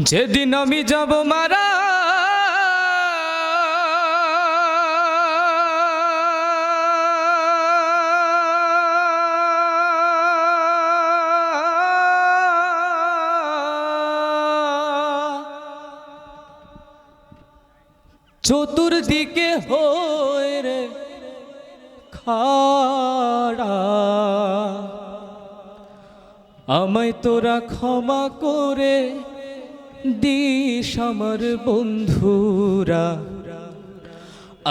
যেদিন আমি যাব মারা চতুর্দিকে হয়ে রে খাড়া, আমায় তোরা ক্ষমা করে দিস আমার বন্ধুরা।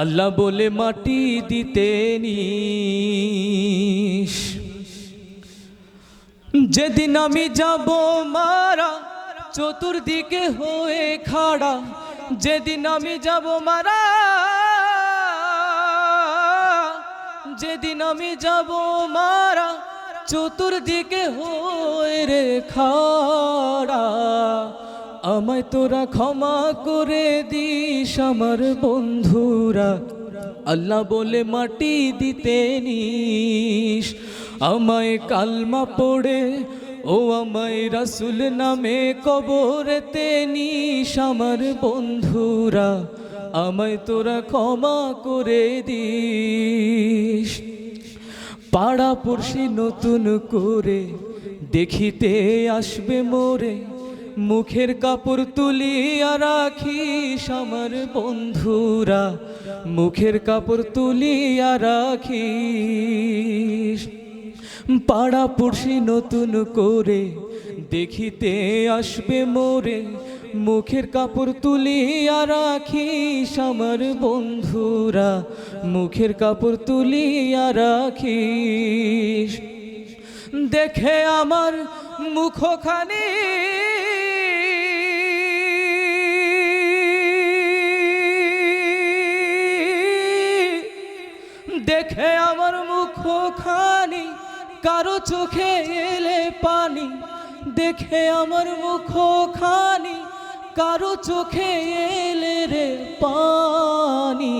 আল্লাহ বলে মাটি দিতে নিস। যেদিন আমি যাব মারা চতুর্দিকে হয়ে খাড়া, যেদিন আমি যাব মারা, যেদিন আমি যাব মারা চতুর্দিকে হয়ে রে খাড়া, আমায় তোরা ক্ষমা করে দিস আমার বন্ধুরা। আল্লাহ বলে মাটি দিতে নিস। আমায় কালমা পড়ে ও আমায় রাসূল নামে কবরেতে নিস আমার বন্ধুরা। আমায় তোরা ক্ষমা করে দিস। পাড়া পড়শি নতুন করে দেখিতে আসবে মোরে, মুখের কাপড় তুলিয়া রাখিস আমার বন্ধুরা। মুখের কাপড় তুলিয়া রাখিস। পাড়া পড়শি নতুন করে দেখিতে আসবে মোরে, মুখের কাপড় তুলিয়া রাখিস আমার বন্ধুরা। মুখের কাপড় তুলিয়া রাখিস। দেখে আমার মুখখানি দেখে আমার মুখখানি কারো চোখে এলে পানি, দেখে আমার মুখখানি কারো চোখে এলে রে পানি।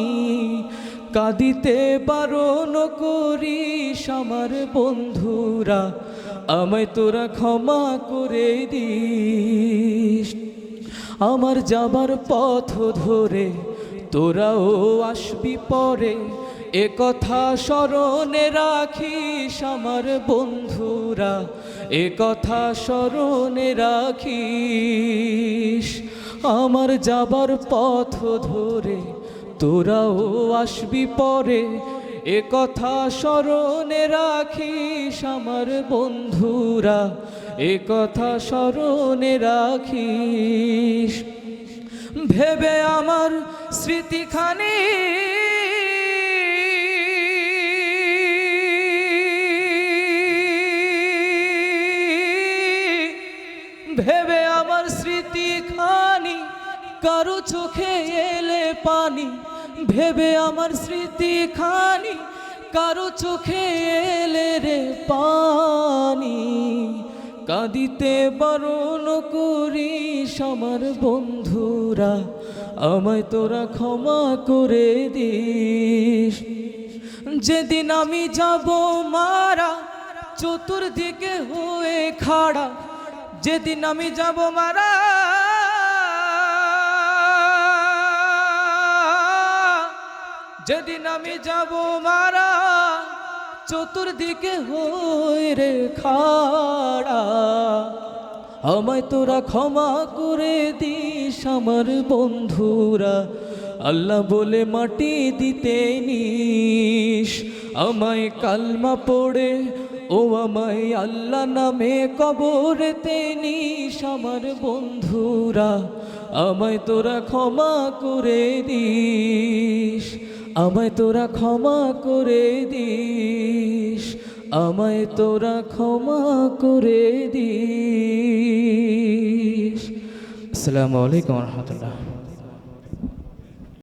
কাঁদিতে বারণ করিস আমার বন্ধুরা। আমায় তোরা ক্ষমা করে দিস। আমার যাবার পথ ধরে তোরাও আসবি পরে, এ কথা স্মরণে রাখিস আমার বন্ধুরা। এ কথা স্মরণে রাখিস। আমার যাবার পথ ধরে তোরাও আসবি পরে, এ কথা স্মরণে রাখিস আমার বন্ধুরা। এ কথা স্মরণে রাখিস। ভেবে আমার স্মৃতিখানি ভেবে আমার স্মৃতিখানি কারো চোখে এলে পানি, ভেবে আমার স্মৃতিখানি কারো চোখে এলে রে পানি। কাঁদিতে বারণ করিস আমার বন্ধুরা। আমায় তোরা ক্ষমা করে দিস। যেদিন আমি যাব মারা চতুর্দিকে হয়ে খাড়া, যেদিন আমি যাব মারা, যেদিন আমি যাব মারা চতুর্দিকে হয়ে রে খাড়া, আমায় তোরা ক্ষমা করে দিস আমার বন্ধুরা। আল্লাহ বলে মাটি দিতে নিস। আমায় কালমা পড়ে ও আমায় আল্লাহ নামে কবরেতে নিস আমার বন্ধুরা। আমায় তোরা ক্ষমা করে দিস। আমায় তোরা ক্ষমা করে দিস। আমায় তোরা ক্ষমা করে দিস। আসসালামু আলাইকুম ওয়া রাহমাতুল্লাহ।